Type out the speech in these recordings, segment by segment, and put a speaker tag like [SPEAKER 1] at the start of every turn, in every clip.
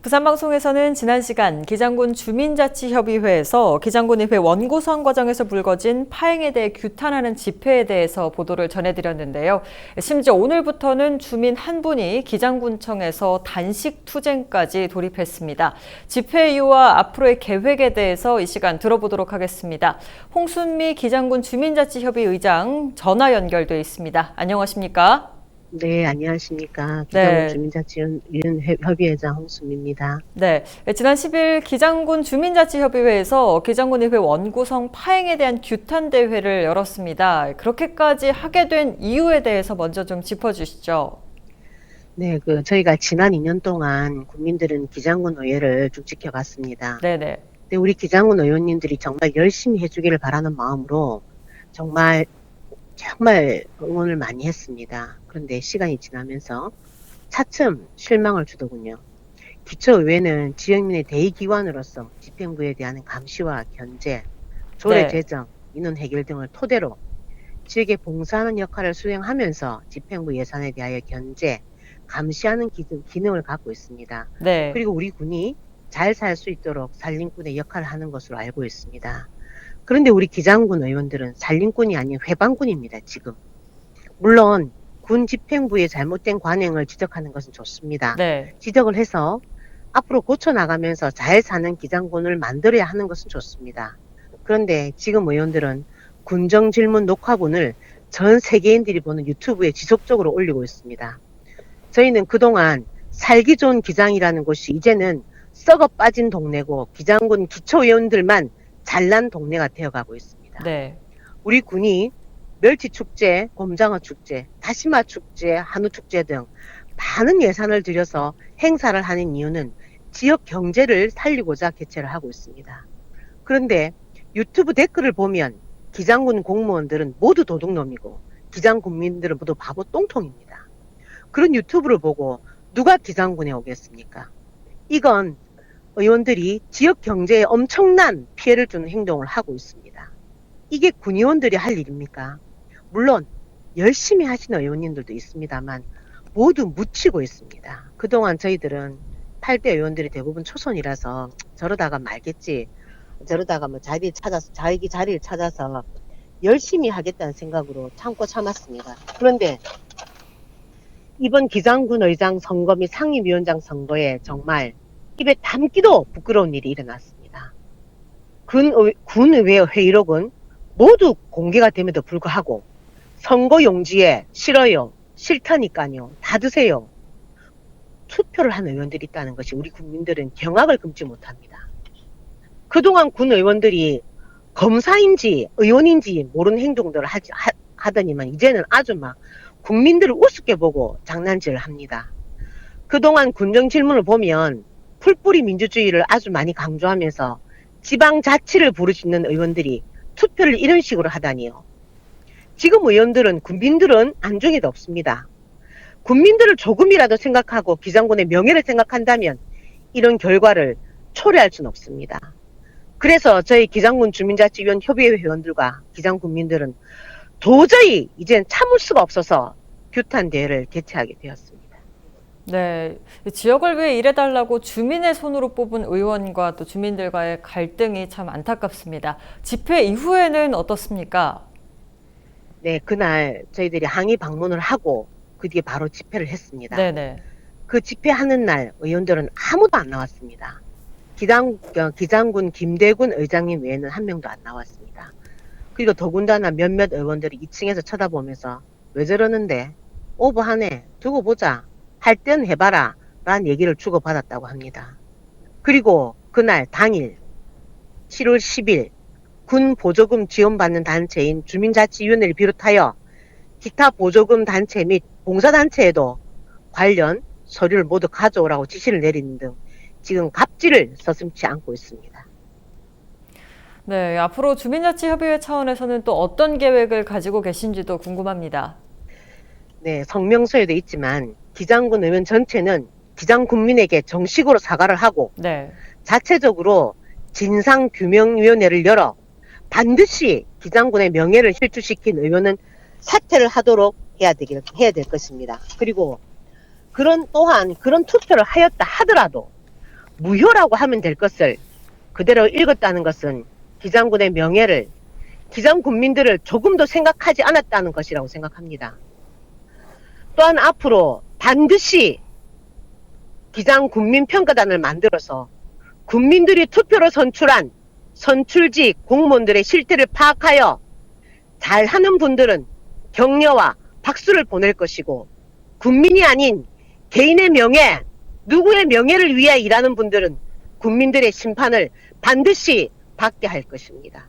[SPEAKER 1] 부산방송에서는 지난 시간 기장군 주민자치협의회에서 기장군의회 원구성 과정에서 불거진 파행에 대해 규탄하는 집회에 대해서 보도를 전해드렸는데요. 심지어 오늘부터는 주민 한 분이 기장군청에서 단식 투쟁까지 돌입했습니다. 집회 이유와 앞으로의 계획에 대해서 이 시간 들어보도록 하겠습니다. 홍순미 기장군 주민자치협의 의장 전화 연결돼 있습니다. 안녕하십니까?
[SPEAKER 2] 네, 안녕하십니까.
[SPEAKER 1] 네.
[SPEAKER 2] 기장군 주민자치협의회장 홍순미입니다.
[SPEAKER 1] 네, 지난 10일 기장군 주민자치협의회에서 기장군의회 원구성 파행에 대한 규탄 대회를 열었습니다. 그렇게까지 하게 된 이유에 대해서 먼저 좀 짚어주시죠.
[SPEAKER 2] 네, 저희가 지난 2년 동안 국민들은 기장군 의회를 쭉 지켜봤습니다.
[SPEAKER 1] 네네.
[SPEAKER 2] 근데 우리 기장군 의원님들이 정말 열심히 해주기를 바라는 마음으로 정말 응원을 많이 했습니다. 그런데 시간이 지나면서 차츰 실망을 주더군요. 기초의회는 지역민의 대의기관으로서 집행부에 대한 감시와 견제, 조례
[SPEAKER 1] 네.
[SPEAKER 2] 제정, 민원 해결 등을 토대로 지역에 봉사하는 역할을 수행하면서 집행부 예산에 대하여 견제, 감시하는 기능을 갖고 있습니다.
[SPEAKER 1] 네.
[SPEAKER 2] 그리고 우리 군이 잘 살 수 있도록 살림꾼의 역할을 하는 것으로 알고 있습니다. 그런데 우리 기장군 의원들은 살림꾼이 아닌 회방꾼입니다, 지금. 물론 군 집행부의 잘못된 관행을 지적하는 것은 좋습니다.
[SPEAKER 1] 네.
[SPEAKER 2] 지적을 해서 앞으로 고쳐나가면서 잘 사는 기장군을 만들어야 하는 것은 좋습니다. 그런데 지금 의원들은 군정 질문 녹화본을 전 세계인들이 보는 유튜브에 지속적으로 올리고 있습니다. 저희는 그동안 살기 좋은 기장이라는 곳이 이제는 썩어 빠진 동네고 기장군 기초의원들만 잘난 동네가 되어가고 있습니다.
[SPEAKER 1] 네.
[SPEAKER 2] 우리 군이 멸치축제, 곰장어 축제, 다시마 축제, 한우 축제 등 많은 예산을 들여서 행사를 하는 이유는 지역 경제를 살리고자 개최를 하고 있습니다. 그런데 유튜브 댓글을 보면 기장군 공무원들은 모두 도둑놈이고 기장 국민들은 모두 바보 똥통입니다. 그런 유튜브를 보고 누가 기장군에 오겠습니까? 이건 의원들이 지역 경제에 엄청난 피해를 주는 행동을 하고 있습니다. 이게 군의원들이 할 일입니까? 물론 열심히 하시는 의원님들도 있습니다만 모두 묻히고 있습니다. 그동안 저희들은 8대 의원들이 대부분 초선이라서 저러다가 말겠지, 저러다가 뭐 자기 자리를 찾아서 열심히 하겠다는 생각으로 참고 참았습니다. 그런데 이번 기장군 의장 선거 및 상임위원장 선거에 정말 입에 담기도 부끄러운 일이 일어났습니다. 군의회 회의록은 모두 공개가 됨에도 불구하고 선거 용지에 싫어요, 싫다니까요, 다 드세요. 투표를 한 의원들이 있다는 것이 우리 국민들은 경악을 금치 못합니다. 그동안 군 의원들이 검사인지 의원인지 모르는 행동들을 하더니만 이제는 아주 막 국민들을 우습게 보고 장난질을 합니다. 그동안 군정 질문을 보면 풀뿌리 민주주의를 아주 많이 강조하면서 지방자치를 부르짖는 의원들이 투표를 이런 식으로 하다니요. 지금 의원들은 군민들은 안중에도 없습니다. 군민들을 조금이라도 생각하고 기장군의 명예를 생각한다면 이런 결과를 초래할 수는 없습니다. 그래서 저희 기장군 주민자치위원 협의회 회원들과 기장군민들은 도저히 이젠 참을 수가 없어서 규탄 대회를 개최하게 되었습니다.
[SPEAKER 1] 네, 지역을 위해 일해달라고 주민의 손으로 뽑은 의원과 또 주민들과의 갈등이 참 안타깝습니다. 집회 이후에는 어떻습니까?
[SPEAKER 2] 네, 그날 저희들이 항의 방문을 하고 그 뒤에 바로 집회를 했습니다.
[SPEAKER 1] 네네.
[SPEAKER 2] 그 집회하는 날 의원들은 아무도 안 나왔습니다. 기장군 김대군 의장님 외에는 한 명도 안 나왔습니다. 그리고 더군다나 몇몇 의원들이 2층에서 쳐다보면서 왜 저러는데 오버하네 두고 보자 할 땐 해봐라 라는 얘기를 주고받았다고 합니다. 그리고 그날 당일 7월 10일 군 보조금 지원받는 단체인 주민자치위원회를 비롯하여 기타 보조금 단체 및 봉사단체에도 관련 서류를 모두 가져오라고 지시를 내리는 등 지금 갑질을 서슴지 않고 있습니다.
[SPEAKER 1] 네, 앞으로 주민자치협의회 차원에서는 또 어떤 계획을 가지고 계신지도 궁금합니다.
[SPEAKER 2] 네, 성명서에도 있지만 기장군 의원 전체는 기장군민에게 정식으로 사과를 하고
[SPEAKER 1] 네.
[SPEAKER 2] 자체적으로 진상규명위원회를 열어 반드시 기장군의 명예를 실추시킨 의원은 사퇴를 하도록 해야 될 것입니다. 그리고 또한 그런 투표를 하였다 하더라도 무효라고 하면 될 것을 그대로 읽었다는 것은 기장군의 명예를, 기장 군민들을 조금도 생각하지 않았다는 것이라고 생각합니다. 또한 앞으로 반드시 기장 군민평가단을 만들어서 군민들이 투표로 선출한 선출직 공무원들의 실태를 파악하여 잘하는 분들은 격려와 박수를 보낼 것이고, 군민이 아닌 개인의 명예, 누구의 명예를 위해 일하는 분들은 국민들의 심판을 반드시 받게 할 것입니다.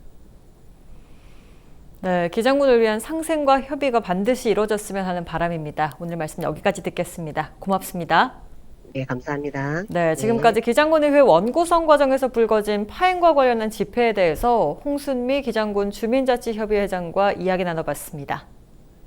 [SPEAKER 1] 네, 기장군을 위한 상생과 협의가 반드시 이루어졌으면 하는 바람입니다. 오늘 말씀 여기까지 듣겠습니다. 고맙습니다.
[SPEAKER 2] 네, 감사합니다.
[SPEAKER 1] 네, 지금까지 기장군의회 원구성 과정에서 불거진 파행과 관련한 집회에 대해서 홍순미 기장군 주민자치협의회장과 이야기 나눠봤습니다.